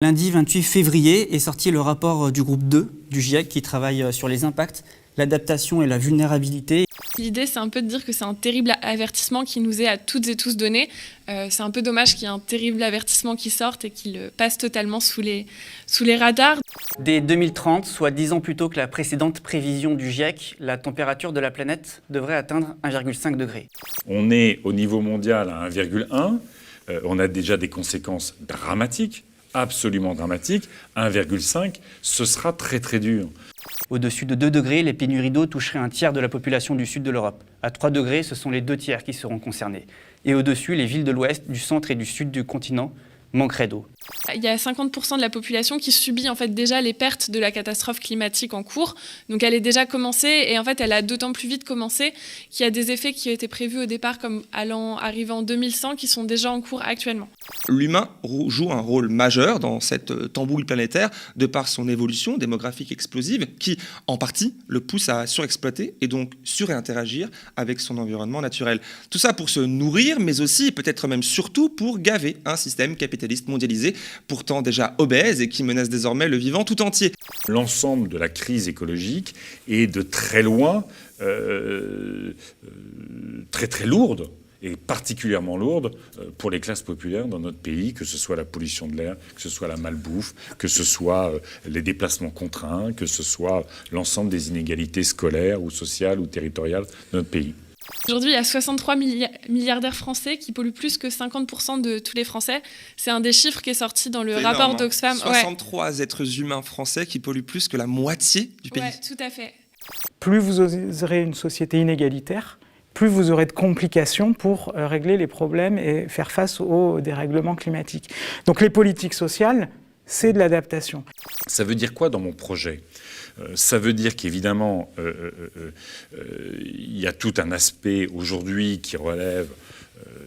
Lundi 28 février est sorti le rapport du groupe 2 du GIEC qui travaille sur les impacts, l'adaptation et la vulnérabilité. L'idée, c'est un peu de dire que c'est un terrible avertissement qui nous est à toutes et tous donné. C'est un peu dommage qu'il y ait un terrible avertissement qui sorte et qu'il passe totalement sous les radars. Dès 2030, soit 10 ans plus tôt que la précédente prévision du GIEC, la température de la planète devrait atteindre 1,5 degré. On est au niveau mondial à 1,1. On a déjà des conséquences dramatiques, absolument dramatiques. 1,5, ce sera très très dur. Au-dessus de 2 degrés, les pénuries d'eau toucheraient un tiers de la population du sud de l'Europe. À 3 degrés, ce sont les 2 tiers qui seront concernés. Et au-dessus, les villes de l'ouest, du centre et du sud du continent manqueraient d'eau. Il y a 50% de la population qui subit en fait déjà les pertes de la catastrophe climatique en cours. Donc elle est déjà commencée et en fait elle a d'autant plus vite commencé qu'il y a des effets qui étaient prévus au départ comme arrivant en 2100 qui sont déjà en cours actuellement. L'humain joue un rôle majeur dans cette tambouille planétaire de par son évolution démographique explosive qui, en partie, le pousse à surexploiter et donc surinteragir avec son environnement naturel. Tout ça pour se nourrir, mais aussi, peut-être même surtout, pour gaver un système capitaliste mondialisé pourtant déjà obèse et qui menace désormais le vivant tout entier. L'ensemble de la crise écologique est de très loin très très lourde, et particulièrement lourde pour les classes populaires dans notre pays, que ce soit la pollution de l'air, que ce soit la malbouffe, que ce soit les déplacements contraints, que ce soit l'ensemble des inégalités scolaires ou sociales ou territoriales de notre pays. Aujourd'hui, il y a 63 milliardaires français qui polluent plus que 50% de tous les Français. C'est un des chiffres qui est sorti dans le rapport d'Oxfam. 63 êtres humains français qui polluent plus que la moitié du pays. Oui, tout à fait. Plus vous aurez une société inégalitaire, plus vous aurez de complications pour régler les problèmes et faire face aux dérèglements climatiques. Donc les politiques sociales, c'est de l'adaptation. Ça veut dire quoi dans mon projet ? Ça veut dire qu'évidemment, il y a tout un aspect aujourd'hui qui relève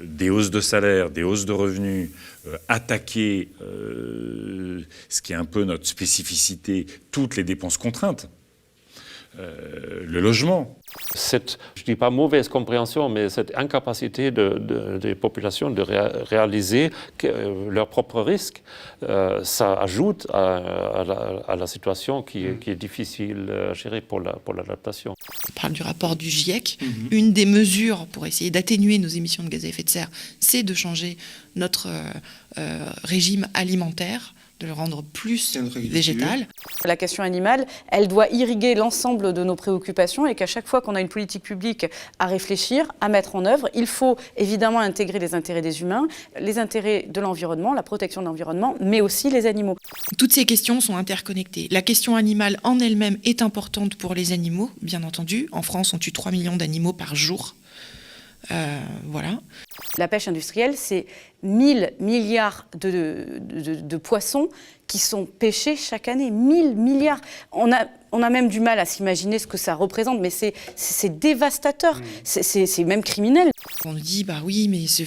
des hausses de salaire, des hausses de revenus, attaquer, ce qui est un peu notre spécificité, toutes les dépenses contraintes. Le logement. Cette, je ne dis pas mauvaise compréhension, mais cette incapacité des populations de réaliser leurs propres risques, ça ajoute à la situation qui est difficile à gérer pour l'adaptation. On parle du rapport du GIEC. Une des mesures pour essayer d'atténuer nos émissions de gaz à effet de serre, c'est de changer notre régime alimentaire, de le rendre plus végétal. La question animale, elle doit irriguer l'ensemble de nos préoccupations et qu'à chaque fois qu'on a une politique publique à réfléchir, à mettre en œuvre, il faut évidemment intégrer les intérêts des humains, les intérêts de l'environnement, la protection de l'environnement, mais aussi les animaux. Toutes ces questions sont interconnectées. La question animale en elle-même est importante pour les animaux, bien entendu. En France, on tue 3 millions d'animaux par jour. Voilà. La pêche industrielle, c'est 1000 milliards de poissons qui sont pêchés chaque année. 1000 milliards. On a même du mal à s'imaginer ce que ça représente, mais c'est dévastateur. C'est même criminel. On nous dit, bah oui, mais c'est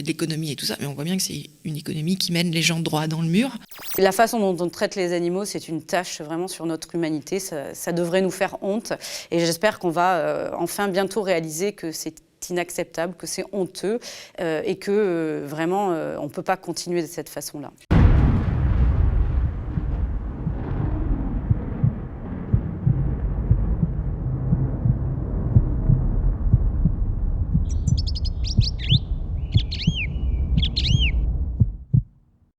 de l'économie et tout ça, mais on voit bien que c'est une économie qui mène les gens droit dans le mur. La façon dont on traite les animaux, c'est une tâche vraiment sur notre humanité. Ça devrait nous faire honte. Et j'espère qu'on va enfin bientôt réaliser que c'est inacceptable, que c'est honteux et que vraiment on ne peut pas continuer de cette façon-là.